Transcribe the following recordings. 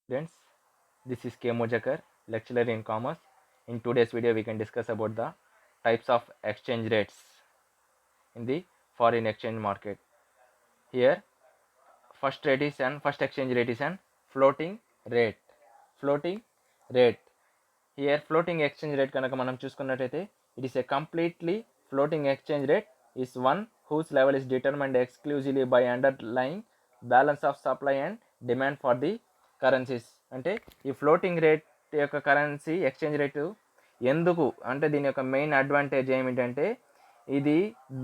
Students, this is K. Mojakar, lecturer in commerce. In today's video, we can discuss about the types of exchange rates in the foreign exchange market. Here, first exchange rate is an floating rate. Floating rate. Here, floating exchange rate కనుక మనం చూసుకున్నట్టయితే it is a completely floating exchange rate is one whose level is determined exclusively by underlying balance of supply and demand for the currencies. అంటే ఈ floating rate యొక్క currency exchange rate ఎందుకు అంటే దీని యొక్క మెయిన్ అడ్వాంటేజ్ ఏమిటంటే ఇది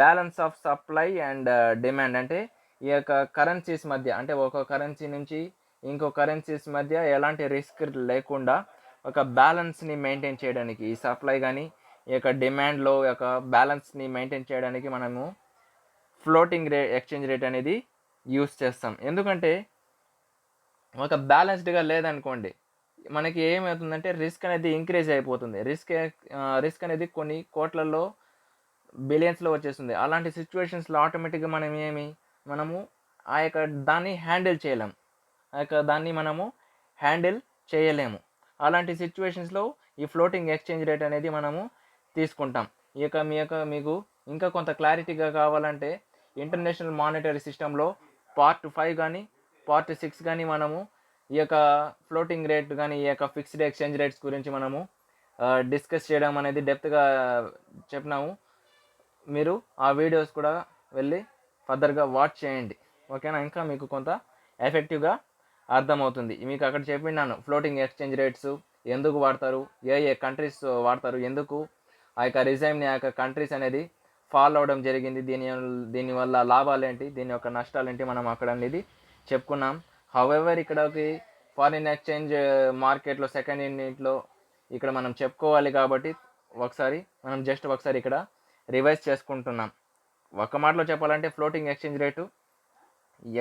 balance of supply and demand. అంటే ఈ యొక్క కరెన్సీస్ మధ్య అంటే ఒక కరెన్సీ నుంచి ఇంకో కరెన్సీస్ మధ్య ఎలాంటి రిస్క్ లేకుండా ఒక బ్యాలెన్స్ని మెయింటైన్ చేయడానికి ఈ సప్లై కానీ ఈ యొక్క డిమాండ్లో యొక్క బ్యాలెన్స్ని మెయింటైన్ చేయడానికి మనము ఫ్లోటింగ్ ఎక్స్చేంజ్ రేట్ అనేది యూస్ చేస్తాం. ఎందుకంటే ఒక బ్యాలెన్స్డ్గా లేదనుకోండి మనకి ఏమవుతుందంటే రిస్క్ అనేది ఇంక్రీజ్ అయిపోతుంది. రిస్క్ అనేది కొన్ని కోట్లలో బిలియన్స్లో వచ్చేస్తుంది. అలాంటి సిచ్యువేషన్స్లో ఆటోమేటిక్గా మనము ఆ యొక్క దాన్ని హ్యాండిల్ చేయలేము. మనము హ్యాండిల్ చేయలేము. అలాంటి సిచ్యువేషన్స్లో ఈ ఫ్లోటింగ్ ఎక్స్చేంజ్ రేట్ అనేది మనము తీసుకుంటాం. మీకు ఇంకా కొంత క్లారిటీగా కావాలంటే ఇంటర్నేషనల్ మానిటరీ సిస్టంలో పార్ట్ 5 కానీ పార్ట్ 6 కానీ మనము ఈ యొక్క ఫ్లోటింగ్ రేట్ కానీ ఈ యొక్క ఫిక్స్డ్ ఎక్స్చేంజ్ రేట్స్ గురించి మనము డిస్కస్ చేయడం అనేది డెప్త్గా చెప్పినాము. మీరు ఆ వీడియోస్ కూడా వెళ్ళి ఫర్దర్గా వాచ్ చేయండి, ఓకేనా? ఇంకా మీకు కొంత ఎఫెక్టివ్గా అర్థమవుతుంది. మీకు అక్కడ చెప్పినాను ఫ్లోటింగ్ ఎక్స్చేంజ్ రేట్స్ ఎందుకు వాడతారు, ఏ కంట్రీస్ వాడతారు, ఎందుకు ఆ యొక్క రిజైమ్ని ఆ యొక్క కంట్రీస్ అనేది ఫాలో అవడం జరిగింది, దీనివల్ల లాభాలు ఏంటి, దీని యొక్క నష్టాలు ఏంటి, మనం అక్కడ అనేది చెప్పుకున్నాం. హౌఎవర్ ఇక్కడకి ఫారిన్ ఎక్స్చేంజ్ మార్కెట్లో సెకండ్ యూనిట్లో ఇక్కడ మనం చెప్పుకోవాలి కాబట్టి ఒకసారి ఇక్కడ రివైజ్ చేసుకుంటున్నాం. ఒక మాటలో చెప్పాలంటే ఫ్లోటింగ్ ఎక్స్చేంజ్ రేటు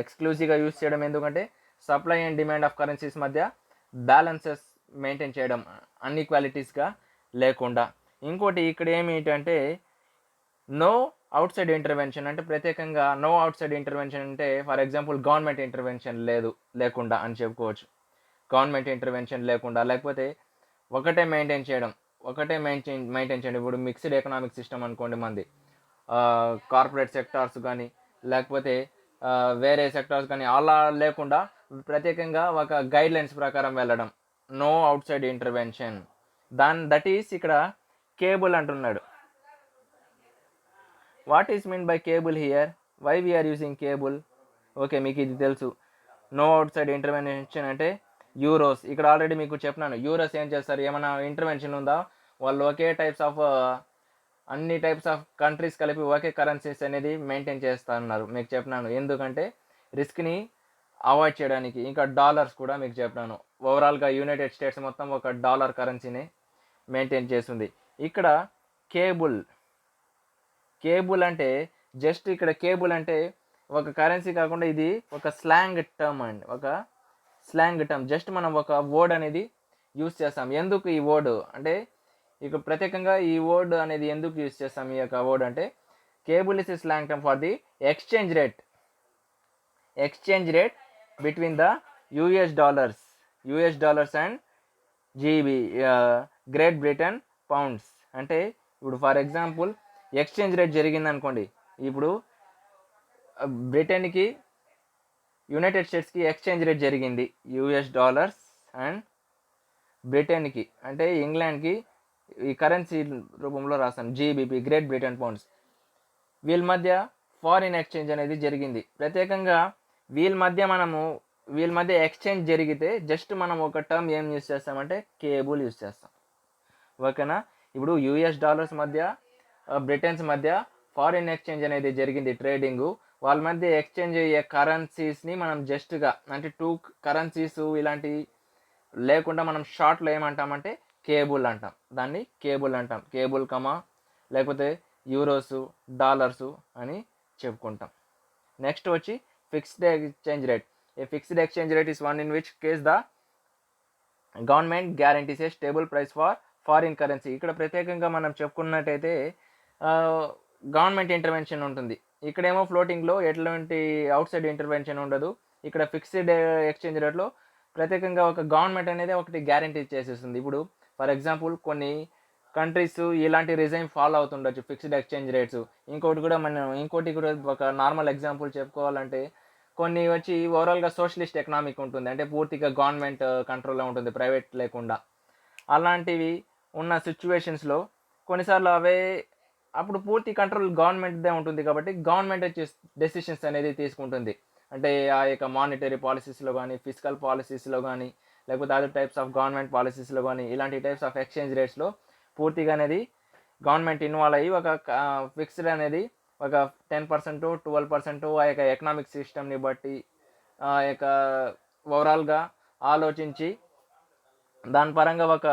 ఎక్స్క్లూజివ్గా యూజ్ చేయడం ఎందుకంటే supply and demand of currencies మధ్య బ్యాలెన్సెస్ మెయింటైన్ చేయడం అన్ఈక్వాలిటీస్గా లేకుండా. ఇంకోటి ఇక్కడ ఏమిటంటే నో అవుట్ సైడ్ ఇంటర్వెన్షన్. అంటే ప్రత్యేకంగా నో అవుట్ సైడ్ ఇంటర్వెన్షన్ అంటే ఫర్ ఎగ్జాంపుల్ గవర్నమెంట్ ఇంటర్వెన్షన్ లేకుండా అని చెప్పుకోవచ్చు. గవర్నమెంట్ ఇంటర్వెన్షన్ లేకుండా లేకపోతే ఒకటే మెయింటైన్ చేయడం. ఇప్పుడు మిక్స్డ్ ఎకనామిక్ సిస్టమ్ అనుకోండి మంది, కార్పొరేట్ సెక్టార్స్ కానీ లేకపోతే వేరే సెక్టార్స్ కానీ అలా లేకుండా ప్రత్యేకంగా ఒక గైడ్లైన్స్ ప్రకారం వెళ్ళడం, no outside intervention. That is ఇక్కడ కేబుల్ అంటున్నాడు. What is mean by cable here, why we are using cable? Okay, మీకు ఇది తెలుసు. నో అవుట్ సైడ్ ఇంటర్వెన్షన్ అంటే యూరోస్. ఇక్కడ ఆల్రెడీ మీకు చెప్పినాను యూరోస్ ఏం చేస్తారు, ఏమైనా ఇంటర్వెన్షన్ ఉందా, వాళ్ళు ఒకే అన్ని టైప్స్ ఆఫ్ కంట్రీస్ కలిపి ఒకే కరెన్సీస్ అనేది మెయింటైన్ చేస్తున్నారు మీకు చెప్పినాను. ఎందుకంటే రిస్క్ని అవాయిడ్ చేయడానికి. ఇంకా డాలర్స్ కూడా మీకు చెప్పినాను. ఓవరాల్గా యునైటెడ్ స్టేట్స్ మొత్తం ఒక డాలర్ కరెన్సీని మెయింటైన్ చేస్తుంది. ఇక్కడ కేబుల్ అంటే జస్ట్ ఇక్కడ కేబుల్ అంటే ఒక కరెన్సీ కాకుండా ఇది ఒక స్లాంగ్ టర్మ్ జస్ట్ మనం ఒక వర్డ్ అనేది యూస్ చేస్తాం. ఎందుకు ఈ వర్డ్ అంటే ఇక ప్రత్యేకంగా ఈ వర్డ్ అనేది ఎందుకు యూస్ చేస్తాం ఈ యొక్క వర్డ్ అంటే cable is slang term for the exchange rate between the US dollars and GB great Britain pounds. అంటే ఇప్పుడు ఫర్ ఎగ్జాంపుల్ ఎక్స్చేంజ్ రేట్ జరిగింది అనుకోండి, ఇప్పుడు బ్రిటన్కి యునైటెడ్ స్టేట్స్కి ఎక్స్చేంజ్ రేట్ జరిగింది యుఎస్ డాలర్స్ అండ్ బ్రిటన్కి అంటే ఇంగ్లాండ్కి ఈ కరెన్సీ రూపంలో రాస్తాను జీబీపీ గ్రేట్ బ్రిటన్ పౌండ్స్. వీళ్ళ మధ్య ఫారిన్ ఎక్స్చేంజ్ అనేది జరిగింది. ప్రత్యేకంగా వీళ్ళ మధ్య ఎక్స్చేంజ్ జరిగితే జస్ట్ మనం ఒక టర్మ్ ఏం యూస్ చేస్తామంటే కేబుల్ యూస్ చేస్తాం, ఓకేనా? ఇప్పుడు యుఎస్ డాలర్స్ మధ్య బ్రిటన్స్ మధ్య ఫారిన్ ఎక్స్చేంజ్ అనేది జరిగింది, ట్రేడింగు. వాళ్ళ మధ్య ఎక్స్చేంజ్ అయ్యే కరెన్సీస్ని మనం జస్ట్గా అంటే 2 కరెన్సీస్ ఇలాంటి లేకుండా మనం షార్ట్లో ఏమంటామంటే కేబుల్ అంటాం. దాన్ని కేబుల్ అంటాం. కేబుల్ లేకపోతే యూరోసు డాలర్సు అని చెప్పుకుంటాం. నెక్స్ట్ వచ్చి fixed exchange rate. A fixed exchange rate is one in which case the government guarantees A stable price for foreign currency. ఇక్కడ ప్రత్యేకంగా మనం చెప్పుకున్నట్టయితే గవర్నమెంట్ ఇంటర్వెన్షన్ ఉంటుంది. ఇక్కడేమో ఫ్లోటింగ్లో ఎట్లాంటి అవుట్ సైడ్ ఇంటర్వెన్షన్ ఉండదు. ఇక్కడ ఫిక్స్డ్ ఎక్స్చేంజ్ రేట్లో ప్రత్యేకంగా ఒక గవర్నమెంట్ అనేది ఒకటి గ్యారంటీ చేసేస్తుంది. ఇప్పుడు ఫర్ ఎగ్జాంపుల్ కొన్ని కంట్రీస్ ఇలాంటి రిజైమ్ ఫాలో అవుతుండొచ్చు, ఫిక్స్డ్ ఎక్స్చేంజ్ రేట్స్. ఇంకోటి కూడా ఒక నార్మల్ ఎగ్జాంపుల్ చెప్పుకోవాలంటే కొన్ని వచ్చి ఓవరాల్గా సోషలిస్ట్ ఎకనామిక్ ఉంటుంది, అంటే పూర్తిగా గవర్నమెంట్ కంట్రోల్లో ఉంటుంది, ప్రైవేట్ లేకుండా. అలాంటివి ఉన్న సిచ్యువేషన్స్లో కొన్నిసార్లు అప్పుడు పూర్తి కంట్రోల్ గవర్నమెంట్దే ఉంటుంది కాబట్టి గవర్నమెంట్ డెసిషన్స్ అనేది తీసుకుంటుంది. అంటే ఆ యొక్క మానిటరీ పాలసీస్లో కానీ, ఫిజికల్ పాలసీస్లో కానీ, లేకపోతే అదర్ టైప్స్ ఆఫ్ గవర్నమెంట్ పాలసీస్లో కానీ, ఇలాంటి టైప్స్ ఆఫ్ ఎక్స్చేంజ్ రేట్స్లో పూర్తిగా అనేది గవర్నమెంట్ ఇన్వాల్వ్ అయ్యి ఒక ఫిక్స్డ్ అనేది ఒక 10%, 12% ఆ యొక్క ఎకనామిక్ సిస్టమ్ని బట్టి ఆ యొక్క ఓవరాల్గా ఆలోచించి దాని పరంగా ఒక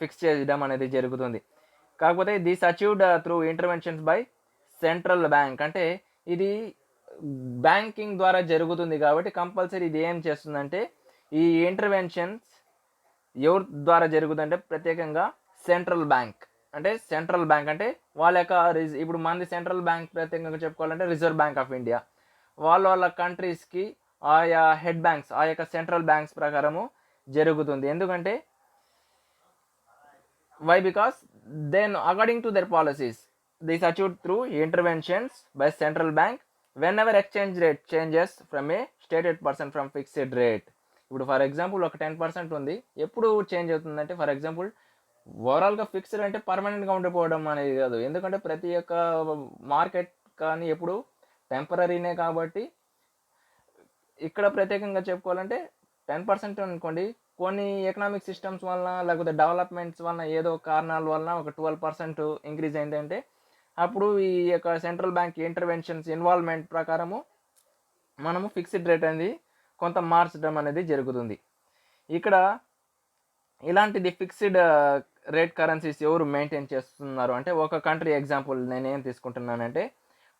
ఫిక్స్ చేయడం అనేది జరుగుతుంది. కాకపోతే this achieved through interventions by central bank. అంటే ఇది బ్యాంకింగ్ ద్వారా జరుగుతుంది కాబట్టి కంపల్సరీ ఇది ఏం చేస్తుందంటే ఈ ఇంటర్వెన్షన్స్ ఎవరి ద్వారా జరుగుతుందంటే ప్రత్యేకంగా సెంట్రల్ బ్యాంక్. అంటే వాళ్ళ యొక్క ఇప్పుడు మనది సెంట్రల్ బ్యాంక్ ప్రత్యేకంగా చెప్పుకోవాలంటే రిజర్వ్ బ్యాంక్ ఆఫ్ ఇండియా. వాళ్ళ కంట్రీస్కి ఆయా హెడ్ బ్యాంక్స్, ఆ యొక్క సెంట్రల్ బ్యాంక్స్ ప్రకారము జరుగుతుంది. ఎందుకంటే why? Because then according to their policies this achieved through interventions by central bank whenever exchange rate changes from a stated percent from fixed rate. ఇప్పుడు for example ఒక 10% ఉంది, ఎప్పుడు change అవుతుందంటే ఫర్ ఎగ్జాంపుల్ ఓవరాల్గా fixed అంటే పర్మనెంట్గా ఉండిపోవడం అనేది కాదు, ఎందుకంటే ప్రతి ఒక్క మార్కెట్ కానీ ఎప్పుడు టెంపరీనే కాబట్టి ఇక్కడ ప్రత్యేకంగా చెప్పుకోవాలంటే 10% అనుకోండి, కొన్ని ఎకనామిక్ సిస్టమ్స్ వలన లేకపోతే డెవలప్మెంట్స్ వలన ఏదో కారణాల వలన ఒక 12% ఇంక్రీజ్ అయిందంటే అప్పుడు ఈ యొక్క సెంట్రల్ బ్యాంక్ ఇంటర్వెన్షన్స్ ఇన్వాల్వ్మెంట్ ప్రకారము మనము ఫిక్స్డ్ రేట్ అనేది కొంత మార్చడం అనేది జరుగుతుంది. ఇక్కడ ఇలాంటిది ఫిక్స్డ్ రేట్ కరెన్సీస్ ఎవరు మెయింటైన్ చేస్తున్నారు అంటే ఒక కంట్రీ ఎగ్జాంపుల్ నేనేం తీసుకుంటున్నానంటే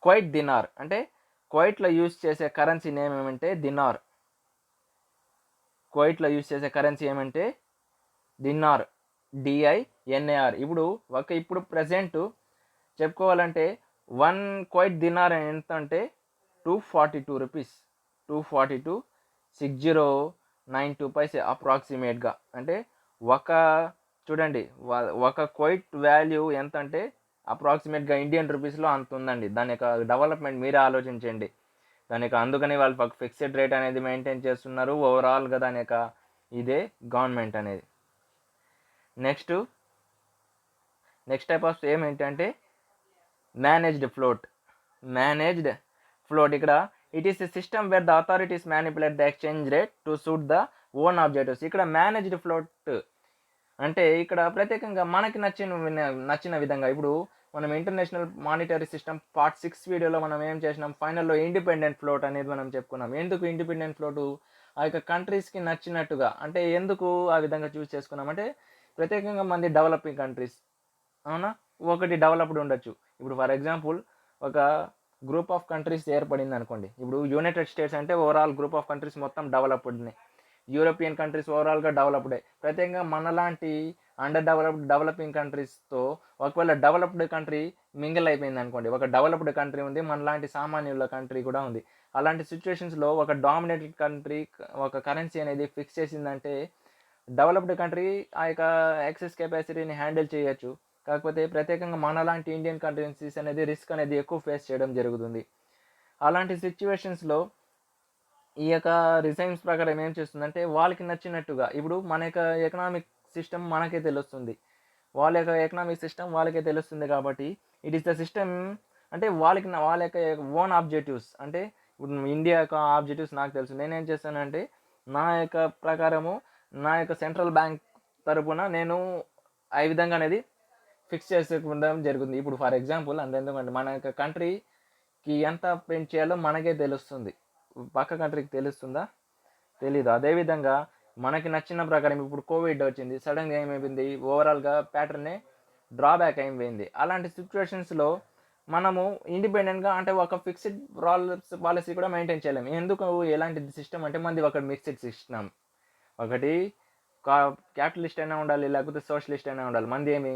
కువైట్ దినార్. అంటే కువైట్లో యూజ్ చేసే కరెన్సీ నేమ్ ఏమంటే దినార్. కువైట్లో యూజ్ చేసే కరెన్సీ ఏమంటే దినార్, DINAR. ఇప్పుడు ప్రజెంట్ చెప్పుకోవాలంటే 1 కువైట్ దినార్ ఎంత అంటే 242 రూపీస్, 242.6092 పైసే అప్రాక్సిమేట్గా. అంటే చూడండి ఒక కువైట్ వాల్యూ ఎంత అంటే అప్రాక్సిమేట్గా ఇండియన్ రూపీస్లో అంత ఉందండి. దాని యొక్క డెవలప్మెంట్ మీరే ఆలోచించండి. అందుకని వాళ్ళు ఫిక్స్డ్ రేట్ అనేది మెయింటైన్ చేస్తున్నారు ఓవరాల్గా దాని యొక్క ఇదే గవర్నమెంట్ అనేది. నెక్స్ట్ టైప్ ఆఫ్ ఏమేంటంటే మేనేజ్డ్ ఫ్లోట్. ఇక్కడ it is a system where the authorities manipulate the exchange rate to suit the own objectives. ఇక్కడ మేనేజ్డ్ ఫ్లోట్ అంటే ఇక్కడ ప్రత్యేకంగా మనకి నచ్చిన విధంగా ఇప్పుడు మనం ఇంటర్నేషనల్ మానిటరీ సిస్టమ్ పార్ట్ 6 వీడియోలో మనం ఏం చేసినాం, ఫైనల్లో ఇండిపెండెంట్ ఫ్లోట్ అనేది మనం చెప్పుకున్నాం. ఎందుకు ఇండిపెండెంట్ ఫ్లోటు ఆ యొక్క కంట్రీస్కి నచ్చినట్టుగా, అంటే ఎందుకు ఆ విధంగా చూస్ చేసుకున్నాం అంటే ప్రత్యేకంగా మంది డెవలపింగ్ కంట్రీస్, అవునా, ఒకటి డెవలప్డ్ ఉండొచ్చు. ఇప్పుడు ఫర్ ఎగ్జాంపుల్ ఒక గ్రూప్ ఆఫ్ కంట్రీస్ ఏర్పడింది అనుకోండి. ఇప్పుడు యునైటెడ్ స్టేట్స్ అంటే ఓవరాల్ గ్రూప్ ఆఫ్ కంట్రీస్ మొత్తం డెవలప్డ్నే, యూరోపియన్ కంట్రీస్ ఓవరాల్గా డెవలప్డే. ప్రత్యేకంగా మనలాంటి డెవలపింగ్ కంట్రీస్తో ఒకవేళ డెవలప్డ్ కంట్రీ మింగిల్ అయిపోయింది అనుకోండి, ఒక డెవలప్డ్ కంట్రీ ఉంది, మనలాంటి సామాన్యుల కంట్రీ కూడా ఉంది. అలాంటి సిచ్యువేషన్స్లో ఒక డామినేటెడ్ కంట్రీ ఒక కరెన్సీ అనేది ఫిక్స్ చేసిందంటే డెవలప్డ్ కంట్రీ ఆ యొక్క యాక్సెస్ కెపాసిటీని హ్యాండిల్ చేయొచ్చు. కాకపోతే ప్రత్యేకంగా మనలాంటి ఇండియన్ కరెన్సీస్ అనేది రిస్క్ అనేది ఎక్కువ ఫేస్ చేయడం జరుగుతుంది. అలాంటి సిచ్యువేషన్స్లో ఈ యొక్క రిజైమ్స్ ప్రకారం ఏం చేస్తుందంటే వాళ్ళకి నచ్చినట్టుగా, ఇప్పుడు మన యొక్క ఎకనామిక్ సిస్టమ్ మనకే తెలుస్తుంది, వాళ్ళ యొక్క ఎకనామిక్ సిస్టమ్ వాళ్ళకే తెలుస్తుంది కాబట్టి ఇట్ ఈస్ ద సిస్టమ్. అంటే వాళ్ళ యొక్క ఓన్ ఆబ్జెక్టివ్స్, అంటే ఇప్పుడు ఇండియా యొక్క ఆబ్జెక్టివ్స్ నాకు తెలుసు, నేనేం చేస్తానంటే నా యొక్క ప్రకారము నా యొక్క సెంట్రల్ బ్యాంక్ తరపున నేను ఆ విధంగా అనేది ఫిక్స్ చేసుకోవడం జరుగుతుంది. ఇప్పుడు ఫర్ ఎగ్జాంపుల్ అంతెందుకంటే మన యొక్క కంట్రీకి ఎంత ప్రింట్ చేయాలో మనకే తెలుస్తుంది, పక్క కంట్రీకి తెలుస్తుందా? తెలీదు. అదేవిధంగా మనకి నచ్చిన ప్రకారం ఇప్పుడు కోవిడ్ వచ్చింది, సడన్గా ఏమైపోయింది, ఓవరాల్గా ప్యాటర్నే డ్రాబ్యాక్ అయిపోయింది. అలాంటి సిచ్యువేషన్స్లో మనము ఇండిపెండెంట్గా అంటే ఒక ఫిక్స్డ్ పాలసీ కూడా మెయింటైన్ చేయలేము. ఎందుకు ఎలాంటి సిస్టమ్ అంటే మనది ఒక మిక్స్డ్ సిస్టమ్, ఒకటి క్యాపిటలిస్ట్ అయినా ఉండాలి లేకపోతే సోషలిస్ట్ అయినా ఉండాలి, మనది ఏమి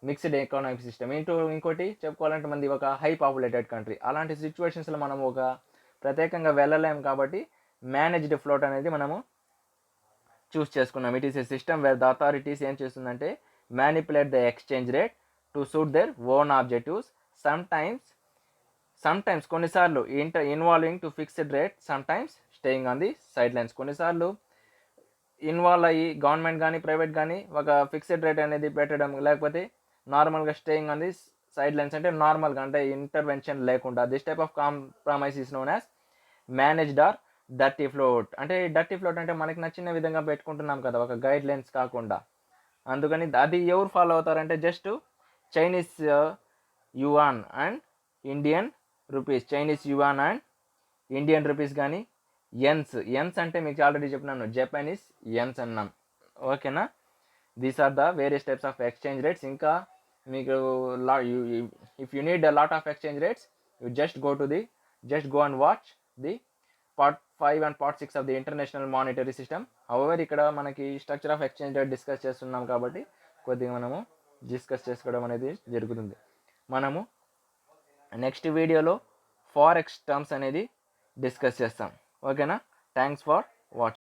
మిక్స్డ్ ఎకనామిక్ సిస్టమ్. ఇంకోటి చెప్పుకోవాలంటే మనది ఒక హై పాపులేటెడ్ కంట్రీ. అలాంటి సిచ్యువేషన్స్లో మనం ఒక ప్రత్యేకంగా వెళ్ళలేము కాబట్టి మేనేజ్డ్ ఫ్లోట్ అనేది మనము చూస్ చేసుకున్నాం. It is a system where the authorities ఏం చేస్తుందంటే manipulate the exchange rate to suit their own objectives. Sometimes కొన్నిసార్లు involving to fixed rate, sometimes staying on the sidelines. కొన్నిసార్లు ఇన్వాల్వ్ అయ్యి government కానీ private కానీ ఒక fixed rate అనేది పెట్టడం, లేకపోతే నార్మల్గా staying on the sidelines అంటే నార్మల్గా అంటే ఇంటర్వెన్షన్ లేకుండా. This type of compromise is known as managed or dirty float. అంటే డర్టీ ఫ్లోట్ అంటే మనకి నచ్చిన విధంగా పెట్టుకుంటున్నాం కదా, ఒక గైడ్ లైన్స్ కాకుండా. అందుకని అది ఎవరు ఫాలో అవుతారంటే just Chinese yuan and Indian rupees, Chinese yuan and Indian rupees కానీ ఎన్స్ అంటే మీకు ఆల్రెడీ చెప్పినాను జపనీస్ ఎన్స్ అన్నాం. ఓకేనా, these are the various types of exchange rates. ఇంకా మీకు if you need a lot of exchange rates, you just go and watch the part 5 and part 6 of the international monetary system. However ఇక్కడ మనకి structure of exchange rate discuss చేస్తున్నాం కాబట్టి కొద్దిగా మనము discuss చేసుకోవడం అనేది జరుగుతుంది. మనము నెక్స్ట్ వీడియోలో ఫారెక్స్ టర్మ్స్ అనేది డిస్కస్ చేస్తాం. ఓకేనా, థ్యాంక్స్ ఫర్ వాచింగ్.